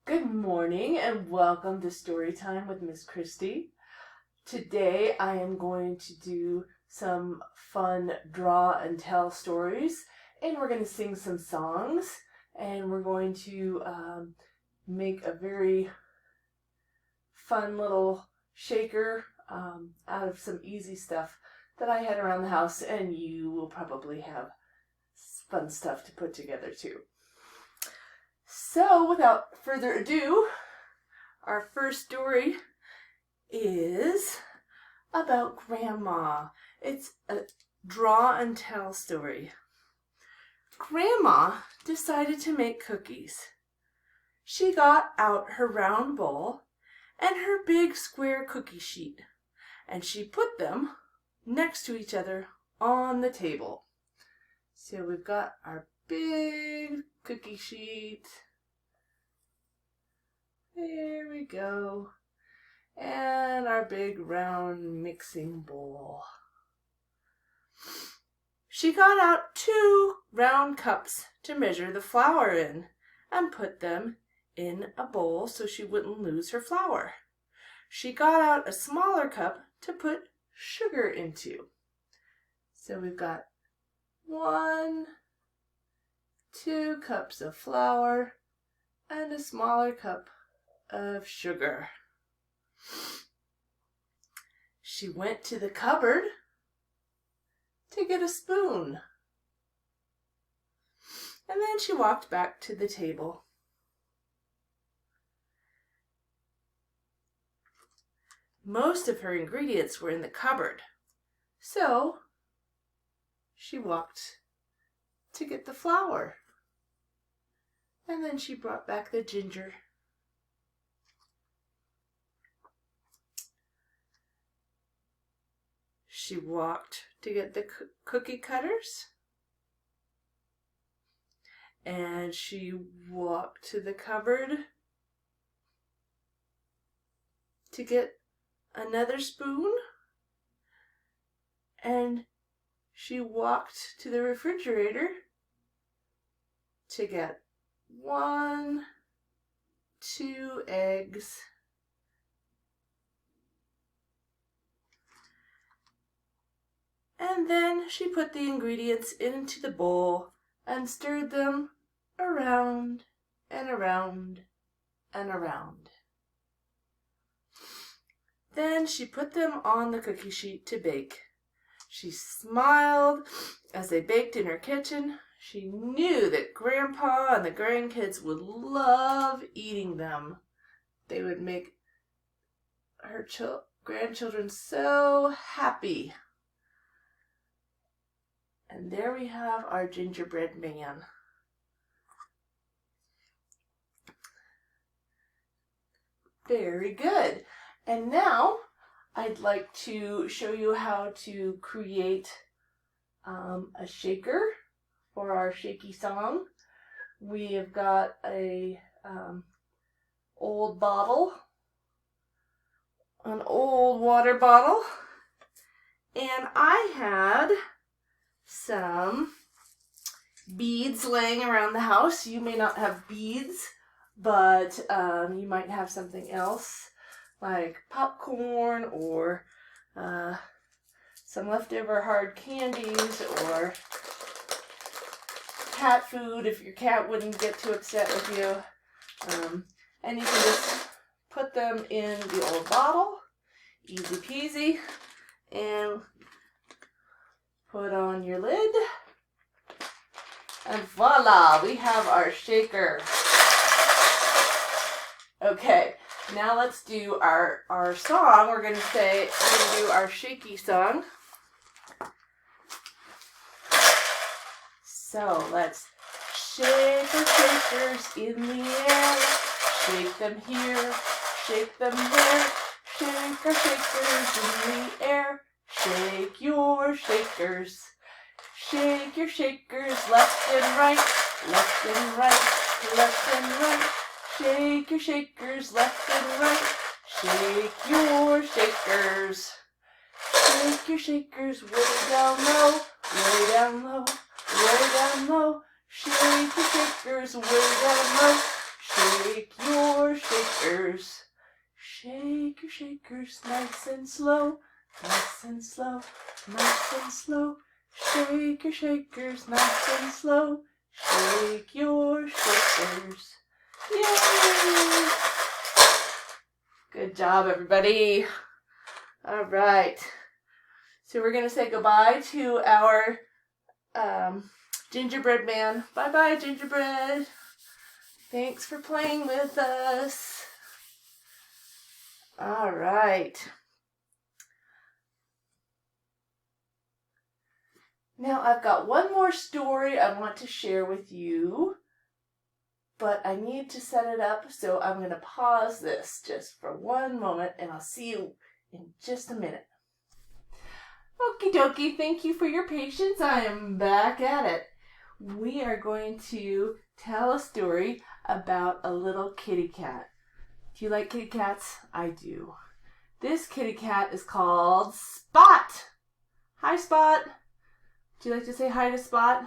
Good morning and welcome to Storytime with Miss Christie. Today I am going to do some fun draw and tell stories, and we're going to sing some songs, and we're going to make a very fun little shaker out of some easy stuff that I had around the house, and you will probably have fun stuff to put together too. So, without further ado, our first story is about Grandma. It's a draw and tell story. Grandma decided to make cookies. She got out her round bowl and her big square cookie sheet, and she put them next to each other on the table. So we've got our big cookie sheet. There we go. And our big round mixing bowl. She got out 2 round cups to measure the flour in and put them in a bowl so she wouldn't lose her flour. She got out a smaller cup to put sugar into. So we've got 2 cups of flour and a smaller cup of sugar. She went to the cupboard to get a spoon. And then she walked back to the table. Most of her ingredients were in the cupboard, so she walked to get the flour. And then she brought back the ginger. She walked to get the cookie cutters. And she walked to the cupboard to get another spoon. And she walked to the refrigerator to get 2 eggs. And then she put the ingredients into the bowl and stirred them around and around and around. Then she put them on the cookie sheet to bake. She smiled as they baked in her kitchen. She knew that Grandpa and the grandkids would love eating them. They would make her grandchildren so happy. And there we have our gingerbread man. Very good. And now I'd like to show you how to create a shaker for our shaky song. We have got a old bottle, an old water bottle, and I had some beads laying around the house. You may not have beads, but you might have something else like popcorn or some leftover hard candies or cat food if your cat wouldn't get too upset with you. And you can just put them in the old bottle, easy peasy, and put on your lid, and voila, we have our shaker. Okay, now let's do our song. We're going to do our shaky song. So let's shake our shakers in the air, shake them here, shake them there, shake our shakers in the air. Shake your shakers. Shake your shakers left and right, left and right, left and right. Shake your shakers left and right. Shake your shakers. Shake your shakers way down low, way down low, way down low. Shake your shakers way down low. Shake your shakers. Shake your shakers nice and slow, nice and slow, nice and slow. Shake your shakers nice and slow. Shake your shakers. Yay! Good job, everybody. All right. So we're going to say goodbye to our gingerbread man. Bye-bye, gingerbread. Thanks for playing with us. All right. Now I've got one more story I want to share with you, but I need to set it up, so I'm going to pause this just for one moment, and I'll see you in just a minute. Okie dokie, thank you for your patience. I am back at it. We are going to tell a story about a little kitty cat. Do you like kitty cats? I do. This kitty cat is called Spot. Hi, Spot. Would you like to say hi to Spot?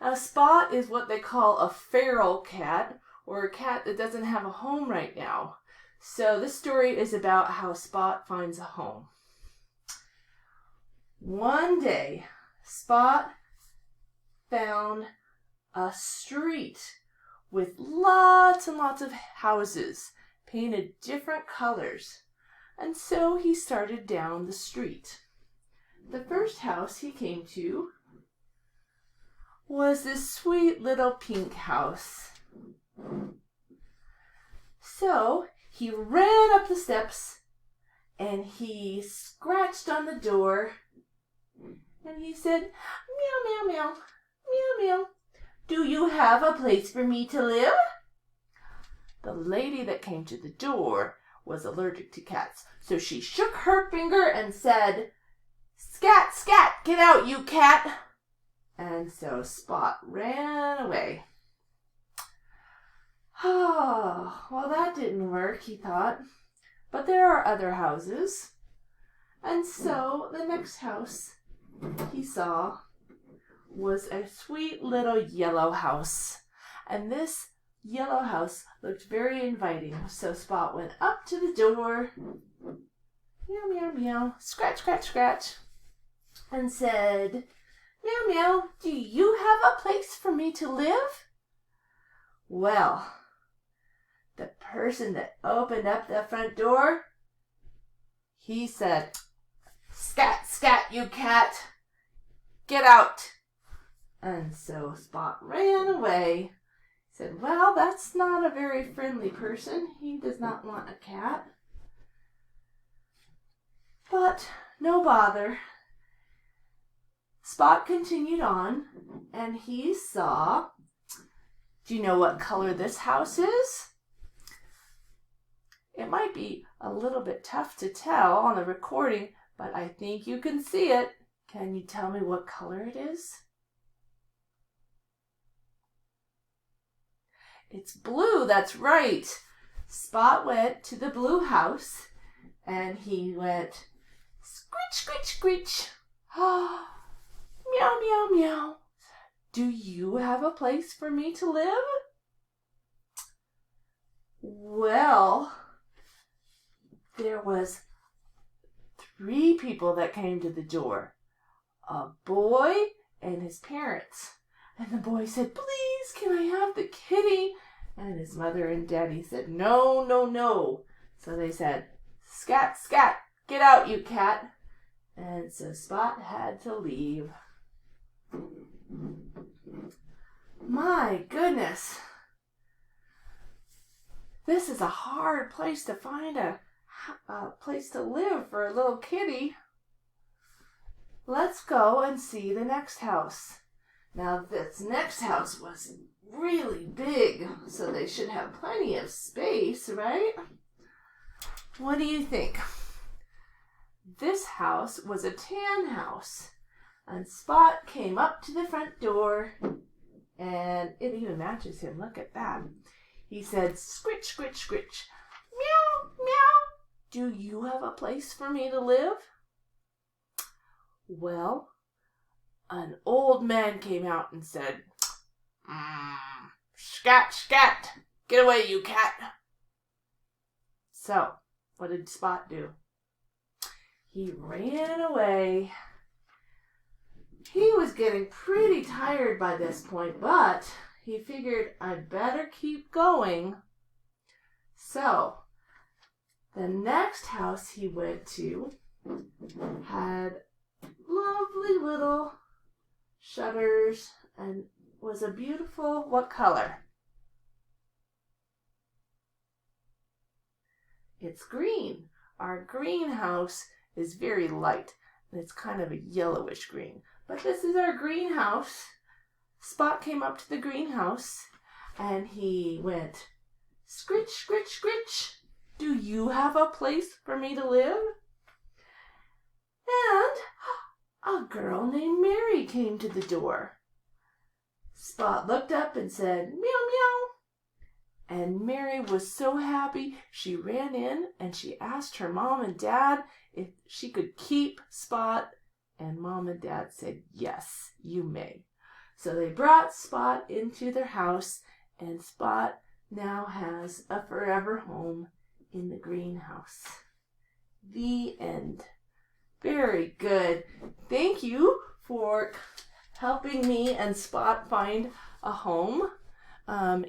Now, Spot is what they call a feral cat, or a cat that doesn't have a home right now. So this story is about how Spot finds a home. One day, Spot found a street with lots and lots of houses painted different colors. And so he started down the street. The first house he came to was this sweet little pink house. So he ran up the steps and he scratched on the door and he said, meow, meow, meow, meow, meow. Do you have a place for me to live? The lady that came to the door was allergic to cats, so she shook her finger and said, scat, scat, get out, you cat. And so Spot ran away. Oh, well, that didn't work, he thought. But there are other houses. And so the next house he saw was a sweet little yellow house. And this yellow house looked very inviting. So Spot went up to the door, meow, meow, meow, scratch, scratch, scratch, and said, meow, meow, do you have a place for me to live? Well, the person that opened up the front door, he said, scat, scat, you cat, get out. And so Spot ran away. He said, well, that's not a very friendly person. He does not want a cat. But no bother. Spot continued on, and he saw, do you know what color this house is? It might be a little bit tough to tell on the recording, but I think you can see it. Can you tell me what color it is? It's blue, that's right. Spot went to the blue house, and he went, screech, screech, screech. Ah. Meow, meow, meow. Do you have a place for me to live? Well, there was 3 people that came to the door. A boy and his parents. And the boy said, please, can I have the kitty? And his mother and daddy said, no, no, no. So they said, scat, scat, get out, you cat. And so Spot had to leave. My goodness. This is a hard place to find a place to live for a little kitty. Let's go and see the next house. Now this next house was really big, so they should have plenty of space, right? What do you think? This house was a tan house, and Spot came up to the front door, and it even matches him. Look at that. He said, scritch, scritch, scritch, meow, meow. Do you have a place for me to live? Well, an old man came out and said, scat, scat, Get away, you cat. So, what did Spot do? He ran away. He was getting pretty tired by this point, but he figured I'd better keep going. So, the next house he went to had lovely little shutters and was a beautiful, what color? It's green. Our greenhouse is very light, and it's kind of a yellowish green. But this is our greenhouse. Spot came up to the greenhouse, and he went, scritch, scritch, scritch. Do you have a place for me to live? And a girl named Mary came to the door. Spot looked up and said, meow, meow. And Mary was so happy, she ran in and she asked her mom and dad if she could keep Spot. And mom and dad said, yes, you may. So they brought Spot into their house, and Spot now has a forever home in the greenhouse. The end. Very good. Thank you for helping me and Spot find a home.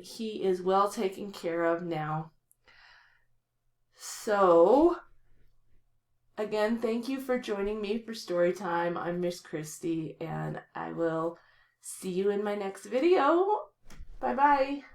He is well taken care of now. So, again, thank you for joining me for Storytime. I'm Miss Christy, and I will see you in my next video. Bye-bye.